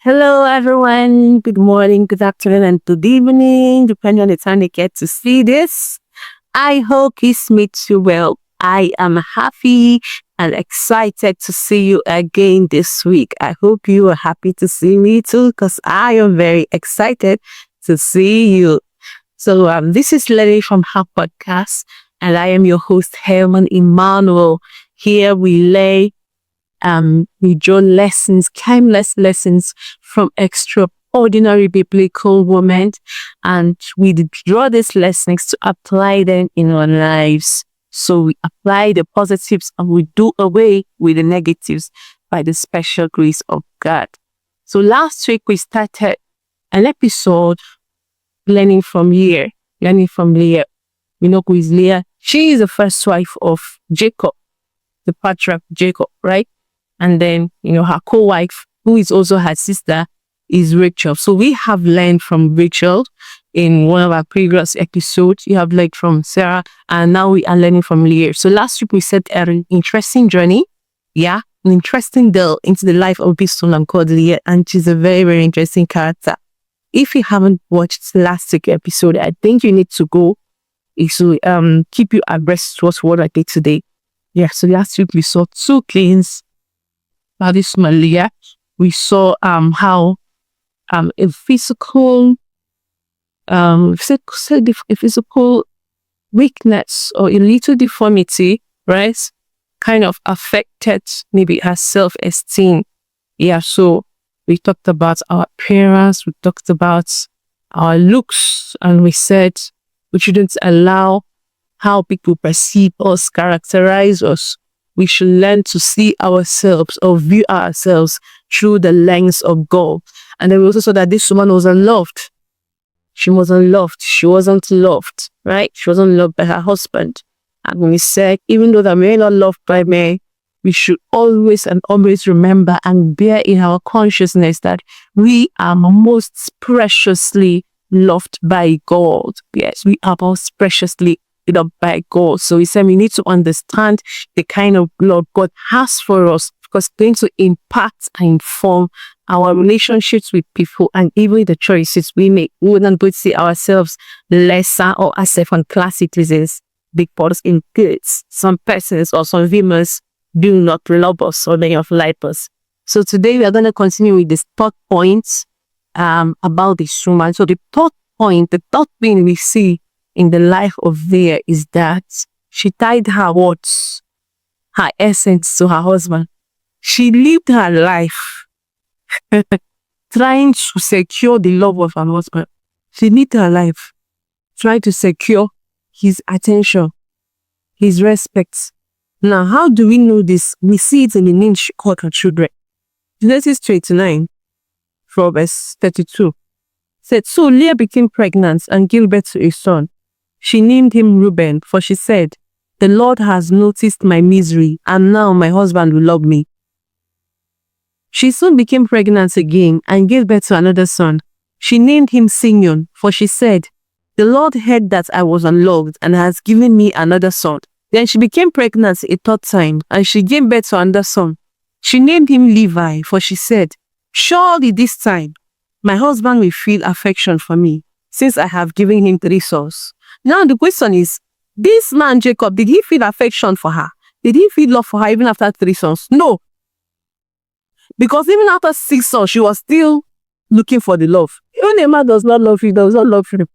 Hello, everyone. Good morning, good afternoon, and good evening, depending on the time they get to see this. I hope this meets you well. I am happy and excited to see you again this week. I hope you are happy to see me too, because I am very excited to see you. So, this is Leah from her podcast, and I am your host, heavenemmanuel. Here we draw lessons, timeless lessons from extraordinary biblical women, and we draw these lessons to apply them in our lives. So we apply the positives and we do away with the negatives by the special grace of God. So last week we started an episode learning from Leah. We know who is Leah. She is the first wife of Jacob, the patriarch Jacob, right? And then, her co-wife, who is also her sister, is Rachel. So we have learned from Rachel in one of our previous episodes. You have learned from Sarah, and now we are learning from Leah. So last week we said an interesting journey, an interesting delve into the life of this woman called Leah, and she's a very, very interesting character. If you haven't watched last week's episode, I think you need to go to keep you abreast with what I did today. So last week we saw two things about this woman Leah. We saw how a physical weakness or a little deformity, right, kind of affected maybe her self-esteem. So we talked about our appearance, we talked about our looks, and we said we shouldn't allow how people perceive us, characterize us. We should learn to see ourselves or view ourselves through the lens of God. And then we also saw that this woman was unloved. She wasn't loved. She wasn't loved, right? She wasn't loved by her husband. And we said, even though that we are not loved by men, we should always and always remember and bear in our consciousness that we are most preciously loved by God. Yes, we are most preciously loved by God. So we said we need to understand the kind of love God has for us, because it's going to impact and inform our relationships with people and even the choices we make. We wouldn't both see ourselves lesser or as second class citizens because in goods, some persons or some women do not love us or they have liked us. So today we are going to continue with this third point about this woman. So the third thing we see in the life of Leah is that she tied her words, her essence to her husband. She lived her life trying to secure the love of her husband. She lived her life trying to secure his attention, his respect. Now, how do we know this? We see it in the name she called her children. Genesis 29, from verse 32, said, "So Leah became pregnant and gave birth to a son. She named him Reuben, for she said, 'The Lord has noticed my misery, and now my husband will love me.' She soon became pregnant again and gave birth to another son. She named him Simeon, for she said, 'The Lord heard that I was unloved and has given me another son.' Then she became pregnant a third time, and she gave birth to another son. She named him Levi, for she said, 'Surely this time my husband will feel affection for me, since I have given him 3 sons.'" Now the question is, this man Jacob, did he feel affection for her? Did he feel love for her even after 3 sons? No. Because even after 6 sons, she was still looking for the love. Even a man does not love you, does not love you.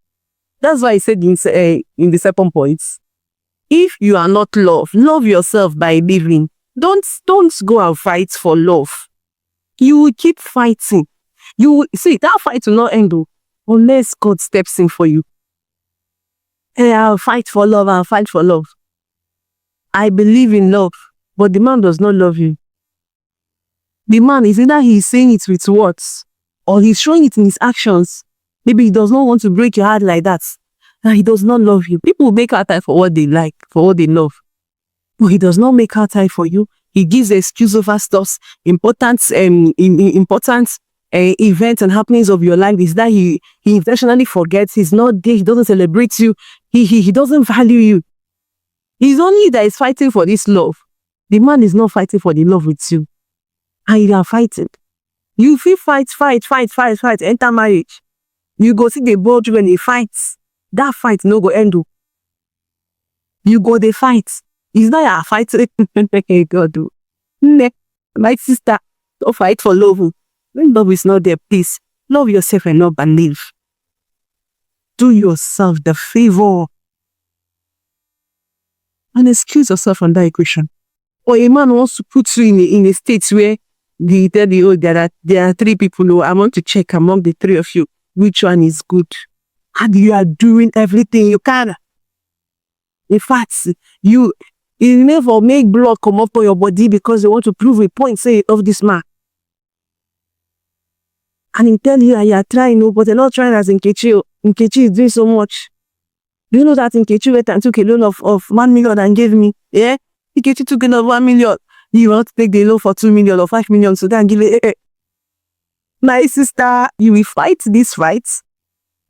That's why he said in the second point, if you are not loved, love yourself by living. Don't go and fight for love. You will keep fighting. You will see that fight will not end unless God steps in for you. Hey, I'll fight for love. I'll fight for love. I believe in love, but the man does not love you. The man is either he's saying it with words or he's showing it in his actions. Maybe he does not want to break your heart like that. And he does not love you. People will make out time for what they like, for what they love. But he does not make out time for you. He gives excuse over stuff, important events and happenings of your life is that he intentionally forgets. He's not there. He doesn't celebrate you. He doesn't value you. He's only that is fighting for this love. The man is not fighting for the love with you. And you are fighting. You feel fight, enter marriage. You go see the bold when he fights. That fight no go end. You go they fight. It's not a fight. Hey God, my sister, don't fight for love. When love is not there, please love yourself and not believe. Do yourself the favor and excuse yourself from that equation. Or a man wants to put you in a state where they tell you, oh, there are 3 people who I want to check among the 3 of you which one is good. And you are doing everything you can. In fact, you never make blood come up on your body because you want to prove a point, say, of this man. And he tell you that you are trying, but you're not trying as Nkechi. Nkechi is doing so much. Do you know that Nkechi went and took a loan of 1 million and gave me? Yeah? Nkechi took a loan of 1 million. You want to take the loan for 2 million or 5 million so then give it. My sister, you will fight this fight.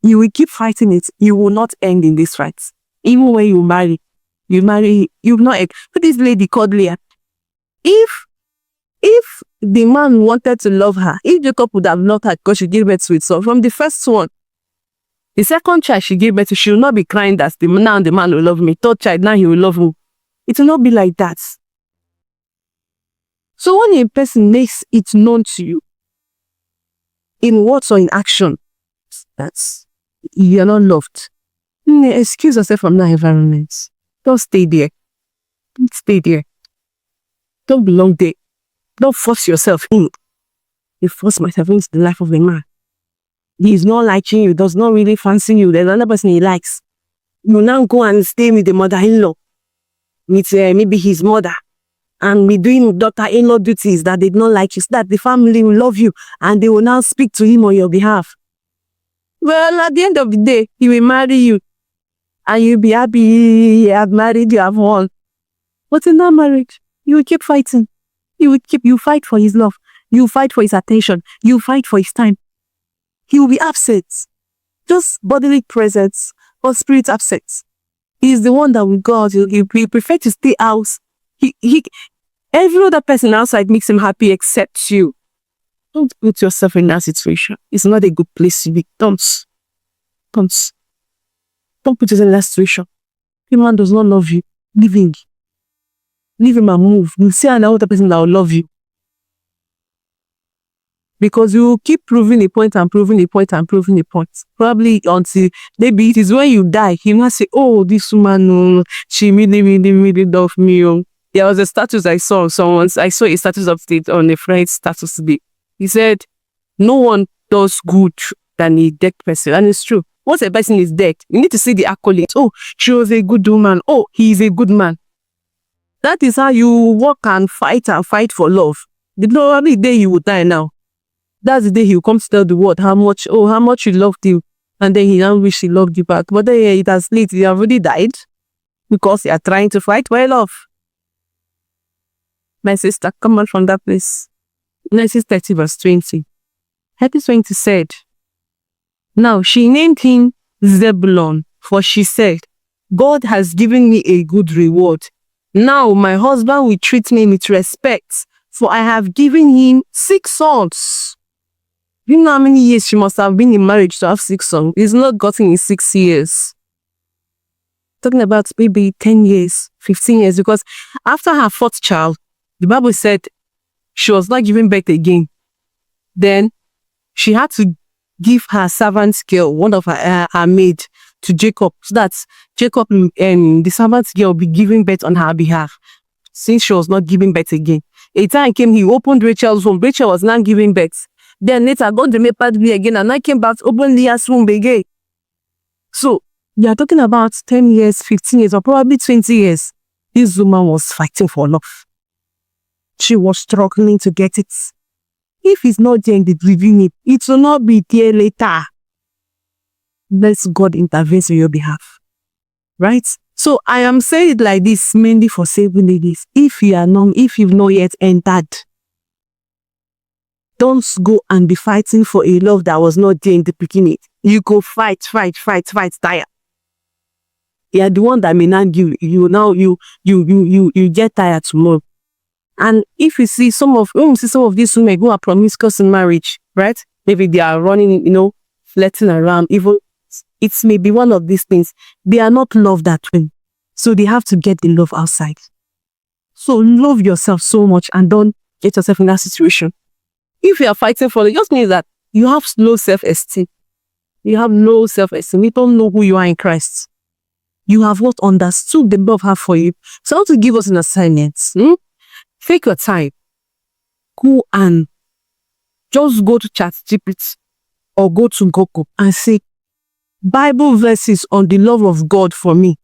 You will keep fighting it. You will not end in this fight. Even when you marry, you've not. But this lady called Leah. If the man wanted to love her, if Jacob would have loved her because she gave birth to it, so from the first one, the second child she gave birth to, she will not be crying that now the man will love me. Third child, now he will love me. It will not be like that. So when a person makes it known to you, in words or in action, that's you're not loved. Excuse yourself from that environment. Don't stay there. Don't stay there. Don't belong there. Don't force yourself in. You force myself into the life of a man. He is not liking you, does not really fancy you. There's another person he likes. You now go and stay with the mother-in-law, with maybe his mother, and be doing daughter-in-law duties that they don't like you, so that the family will love you and they will now speak to him on your behalf. Well, at the end of the day, he will marry you and you'll be happy you have married, you have won. But in that marriage, you will keep fighting. You fight for his love. You fight for his attention. You fight for his time. He will be absent. Just bodily presence or spirit absence. He is the one that will go out. He prefer to stay out. Every other person outside makes him happy except you. Don't put yourself in that situation. It's not a good place to be. Don't put yourself in that situation. If a man does not love you, leave him. Leave him and move. You see another person that will love you. Because you will keep proving a point and proving a point and proving a point. Probably until maybe it is when you die, he will say, oh, this woman, she really loved me. Oh. There was a status I saw on someone's. I saw a status update on a friend's status today. He said, no one does good than a dead person. And it's true. Once a person is dead, you need to see the accolades. Oh, she was a good woman. Oh, he is a good man. That is how you walk and fight for love. The only day you will die now. That's the day he will come to tell the world how much you loved him. And then he now wish he loved you back. But then it has late. He already died. Because you are trying to fight for love. My sister, come on from that place. Genesis 30 verse 20. Happy 20 said, now she named him Zebulon, for she said, God has given me a good reward. Now my husband will treat me with respect, for I have given him 6 sons. You know how many years she must have been in marriage to have 6 sons? He's not gotten in 6 years. Talking about maybe 10 years, 15 years, because after her 4th child, the Bible said she was not giving birth again. Then she had to give her servant girl, one of her maid, to Jacob, so that Jacob and the servant girl will be giving birth on her behalf, since she was not giving birth again. A time came, he opened Rachel's womb. Rachel was not giving birth. Then later, God made part of me again, and I came back to open Leah's womb again. So, you are talking about 10 years, 15 years, or probably 20 years. This woman was fighting for love. She was struggling to get it. If it's not there in the beginning, it will not be there later. Let God intervene on your behalf. Right? So I am saying it like this mainly for saving ladies. If you've not yet entered, don't go and be fighting for a love that was not there in the beginning. You go fight, tire. You are the one that may not give you. You get tired tomorrow. And if you see when we see some of these women who are promiscuous in marriage, right? Maybe they are running, flirting around, even it may be one of these things. They are not loved that way. So they have to get the love outside. So love yourself so much and don't get yourself in that situation. If you are fighting for it, just means that you have low self-esteem. You have low self-esteem. You don't know who you are in Christ. You have not understood the love I have for you. So I want to give us an assignment. Take your time. Go and just go to ChatGPT or go to Google and say, Bible verses on the love of God for me.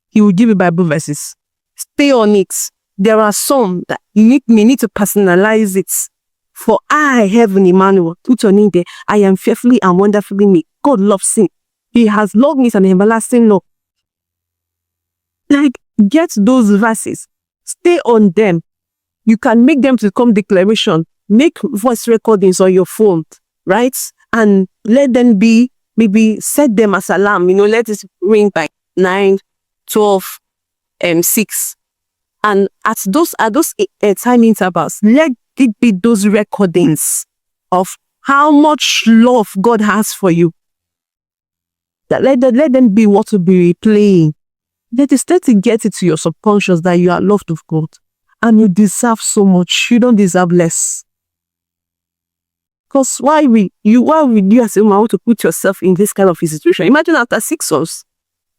He will give you Bible verses. Stay on it. There are some that you may need to personalize it. For I, heavenemmanuel, put your name there. I am fearfully and wonderfully made. God loves him. He has loved me with an everlasting love. Like, get those verses. Stay on them. You can make them to become declaration. Make voice recordings on your phone, right? And let them be, maybe set them as alarm. Let it ring by 9, 12, 6. And at those time intervals, let it be those recordings of how much love God has for you. Let them be what will be replaying. Let it start to get it to your subconscious that you are loved of God. And you deserve so much. You don't deserve less. Because why would you as a woman want to put yourself in this kind of a situation? Imagine after 6 months,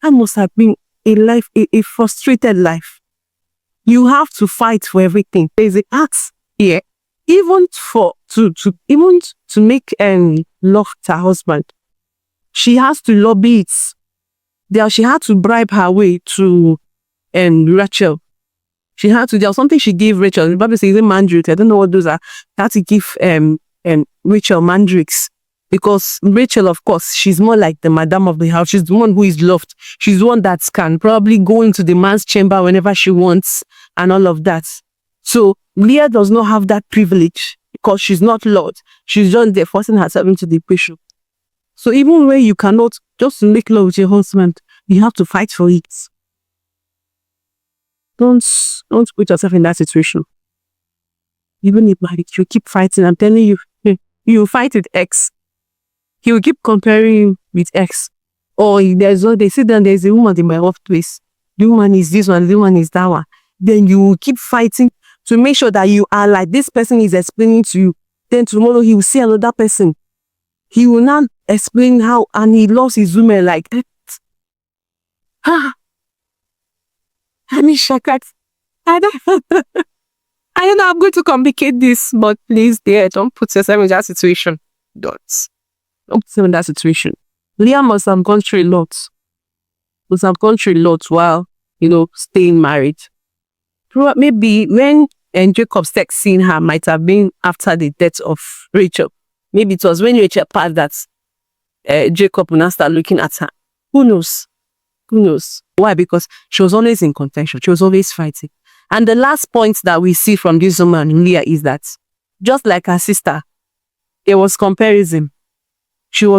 that must have been a frustrated life. You have to fight for everything. There's an axe here, even to make love to her husband. She has to lobby it. She had to bribe her way to Rachel. There was something she gave Rachel. The Bible says mandrakes. I don't know what those are. She had to give Rachel mandrakes. Because Rachel, of course, she's more like the madam of the house. She's the one who is loved. She's the one that can probably go into the man's chamber whenever she wants and all of that. So Leah does not have that privilege because she's not Lord. She's just there forcing herself into the equation. So even when you cannot just make love with your husband, you have to fight for it. Don't put yourself in that situation. Even if you keep fighting, I'm telling you, you fight with X. He will keep comparing you with X. Or they say that there's a woman in my workplace. The woman is this one, the woman is that one. Then you will keep fighting to make sure that you are like this person is explaining to you. Then tomorrow he will see another person. He will not explain how, and he loves his woman like that. I mean, Shakat. I don't know, I'm going to complicate this, but please, dear, don't put yourself in that situation. Don't put yourself in that situation. Leah must have gone through a lot. While, staying married. Maybe when Jacob's text seeing her might have been after the death of Rachel. Maybe it was when Rachel passed that Jacob will now start looking at her. Who knows? Why? Because she was always in contention. She was always fighting. And the last point that we see from this woman, Leah, is that just like her sister, there was comparison. There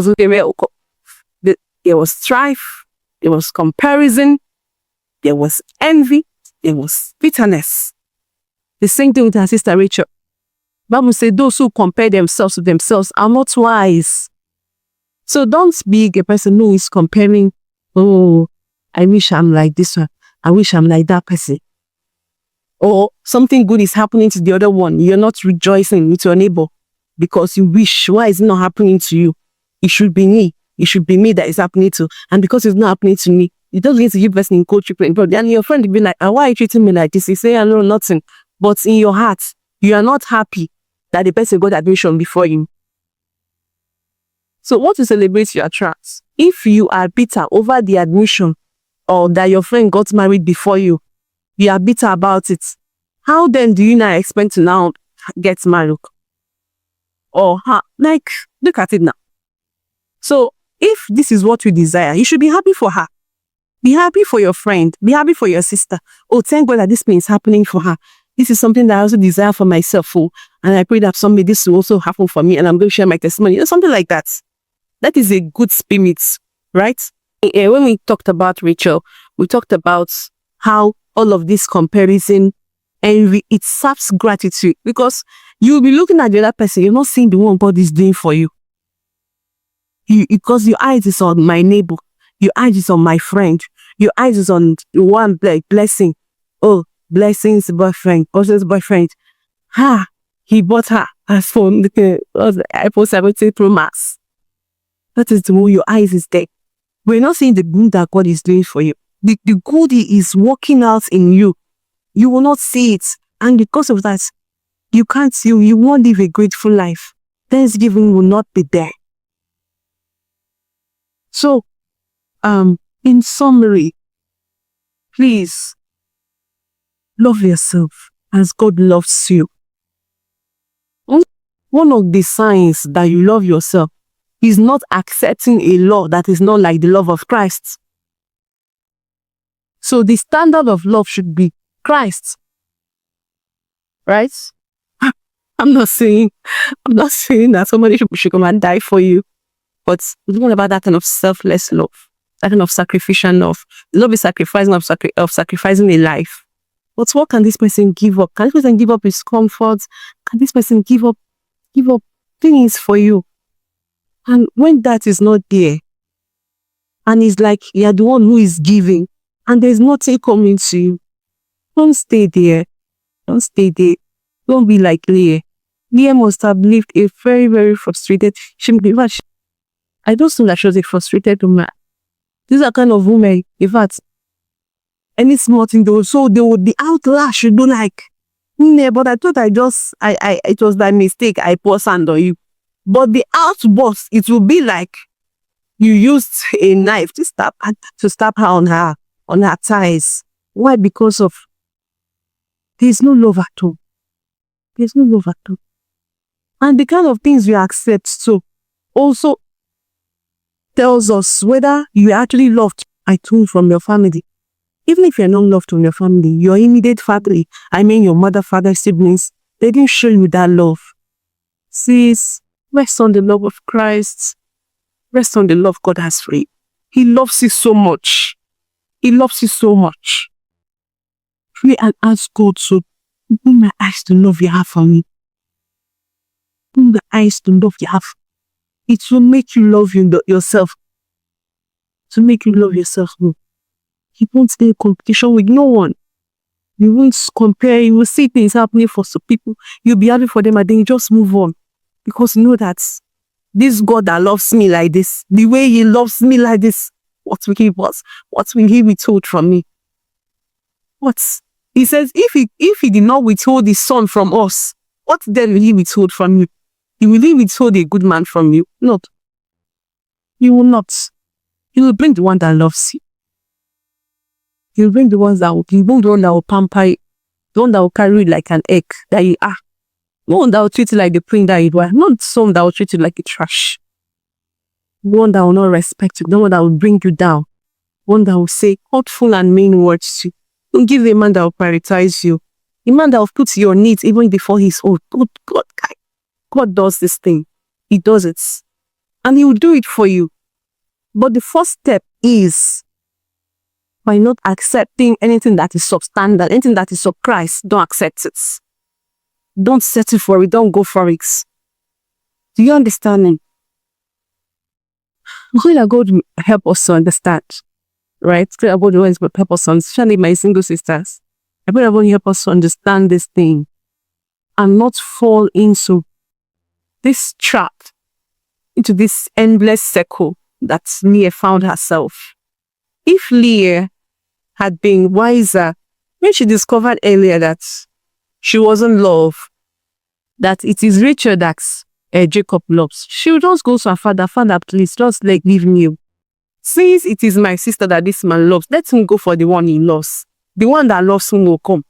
was strife, there was comparison, there was envy, there was bitterness. The same thing with her sister Rachel. Bible says those who compare themselves to themselves are not wise. So don't be a person who is comparing, oh, I wish I'm like this one. I wish I'm like that person. Or something good is happening to the other one. You're not rejoicing with your neighbor because you wish, why is it not happening to you? It should be me. It should be me that is happening to. And because it's not happening to me, it doesn't mean to give person in cold treatment. But then your friend will be like, why are you treating me like this? You say, I know nothing. But in your heart, you are not happy that the person got admission before you. So what to celebrate your tracks? If you are bitter over the admission or that your friend got married before you are bitter about it, how then do you now expect to now get married? Or look at it now. So if this is what you desire, you should be happy for her. Be happy for your friend. Be happy for your sister. Oh, thank God that this thing is happening for her. This is something that I also desire for myself. Oh, and I pray that someday this will also happen for me and I'm going to share my testimony. Something like that. That is a good spirit, right? When we talked about Rachel, we talked about how all of this comparison envy, it saps gratitude, because you'll be looking at the other person, you're not seeing the one God is doing for you. Because your eyes is on my neighbor, your eyes is on my friend, your eyes is on one blessing. Oh, blessing's boyfriend, Ocean's boyfriend. He bought her a phone, the iPhone 17 Pro Max. That is the way your eyes is there. We're not seeing the good that God is doing for you. The good He is working out in you. You will not see it. And because of that, you won't live a grateful life. Thanksgiving will not be there. So, in summary, please love yourself as God loves you. One of the signs that you love yourself is not accepting a law that is not like the love of Christ. So the standard of love should be Christ. Right? I'm not saying that somebody should come and die for you. But it's not about that kind of selfless love, that kind of sacrificial love. Love is sacrificing of sacrificing a life. But what can this person give up? Can this person give up his comfort? Can this person give up things for you? And when that is not there, and it's like you're the one who is giving, and there's nothing coming to you, don't stay there. Don't stay there. Don't be like Leah. Leah must have lived a very, very frustrated. I don't think that she was a frustrated woman. These are kind of women, in fact, any small thing they would be outlash, you do like, but I thought it was that mistake, I pour sand on you. But the outburst, it will be like you used a knife to stab her on her thighs. Why? Because of there's no love at all. There's no love at all. And the kind of things we accept so also tells us whether you are actually loved, I told, from your family. Even if you're not loved from your family, your immediate family, I mean your mother, father, siblings, they didn't show you that love. Sis, rest on the love of Christ. Rest on the love God has for you. He loves you so much. He loves you so much. Pray and ask God to open my eyes to love you have for me. Open the eyes to love you have. It will make you love yourself. To make you love yourself. You won't stay in competition with no one. You won't compare. You will see things happening for some people. You'll be happy for them and then you just move on. Because you know that this God that loves me like this, the way He loves me like this, what will He withhold from me? What? He says, if he did not withhold His Son from us, what then will He withhold from you? Will He withhold a good man from you? Not. He will not. He will bring the one that loves you. He will bring the one that will pamper you, the one that will carry you like an egg that you are. The one that will treat you like the queen that you are. Not some that will treat you like a trash. The one that will not respect you. The one that will bring you down. One that will say hurtful and mean words to you. Don't give a man that will prioritize you. A man that will put your needs even before his own. God does this thing. He does it. And He will do it for you. But the first step is by not accepting anything that is substandard, anything that is of Christ. Don't accept it. Don't settle for it. Don't go for it. Do you understand me? I pray that God will help us to understand. Right? I pray that God will help us to understand, especially my single sisters. I pray that God will help us to understand this thing and not fall into this trap, into this endless circle that Leah found herself. If Leah had been wiser when she discovered earlier that she wasn't loved, that it is Rachel that Jacob loves, she would just go to her father, please, just leave me. Since it is my sister that this man loves, let him go for the one he loves. The one that loves him will come.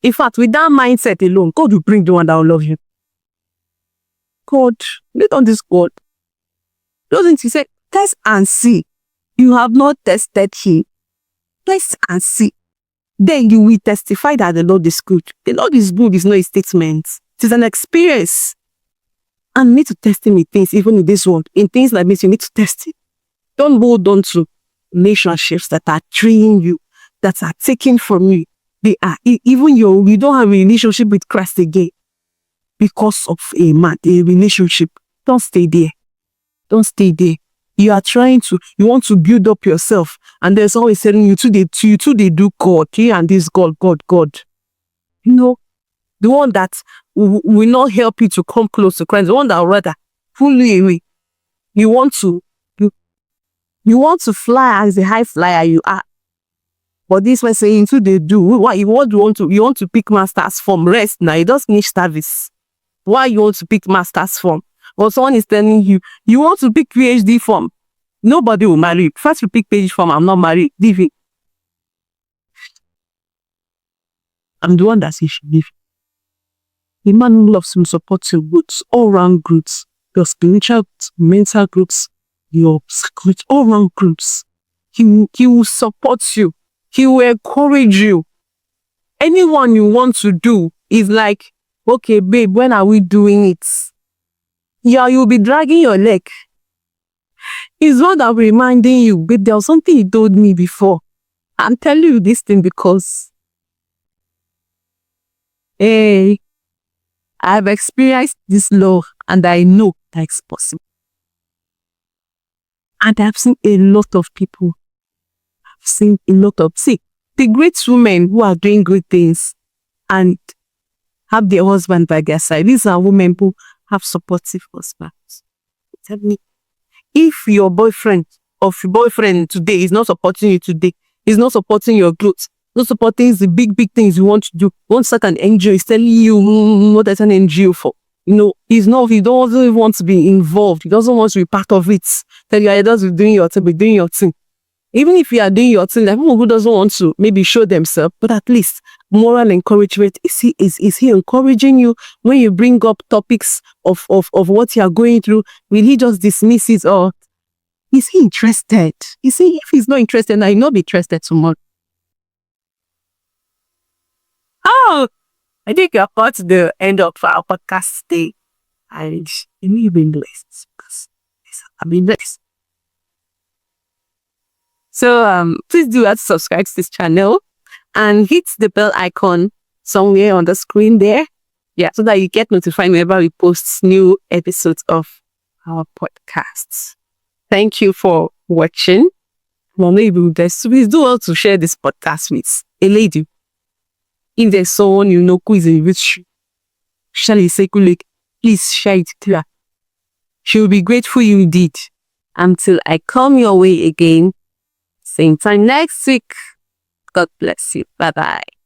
In fact, with that mindset alone, God will bring the one that will love you. God, wait on this God. Doesn't He say, test and see? You have not tested Him. Test and see. Then you will testify that the Lord is good. The Lord is good is not a statement. It is an experience. And you need to test Him in things, even in this world. In things like this, you need to test it. Don't hold on to relationships that are draining you, that are taken from you. they are even you don't have a relationship with Christ again because of a relationship. Don't stay there. Don't stay there. You want to build up yourself, and there's always telling you they do God, and this God. The one that will not help you to come close to Christ, the one that will rather pull you away. You want to fly as a high flyer you are. But this was saying they do. Why you want to pick master's form? Rest now. You just need service. Why you want to pick master's form? Or someone is telling you want to pick PhD form. Nobody will marry you. First you pick PhD form, I'm not married. Leave it. I'm the one that says you should leave. A man who loves him supports your growth, all-round growth, your spiritual, mental growth, your psychological, all-round growth. He will support you. He will encourage you. Anyone you want to do is like, okay, babe, when are we doing it? Yeah, you'll be dragging your leg. He's one that will be reminding you, but there was something he told me before. I'm telling you this thing because, hey, I've experienced this love and I know that it's possible. And I've seen a lot of people. The great women who are doing great things and have their husband by their side. These are women who have supportive husbands. Tell me, if your boyfriend today is not supporting you today, is not supporting your growth, not supporting the big things you want to do, one certain NGO is telling you what that's an NGO for. He doesn't even want to be involved. He doesn't want to be part of it. Tell you, you're just doing your thing. Even if you are doing your thing, like people who doesn't want to maybe show themselves, but at least moral encouragement. Is he encouraging you when you bring up topics of what you are going through? Will he just dismiss it, or is he interested? You see, if he's not interested, now he'll not be interested tomorrow. Oh, I think you're about to the end of our podcast today, and you've been blessed because I've been blessed. So please do subscribe to this channel and hit the bell icon somewhere on the screen there. Yeah, so that you get notified whenever we post new episodes of our podcasts. Thank you for watching. Please do well to share this podcast with a lady. If there's someone you know who is in which shall you say, please share it to her. She will be grateful you did. Until I come your way again, same time next week. God bless you. Bye-bye.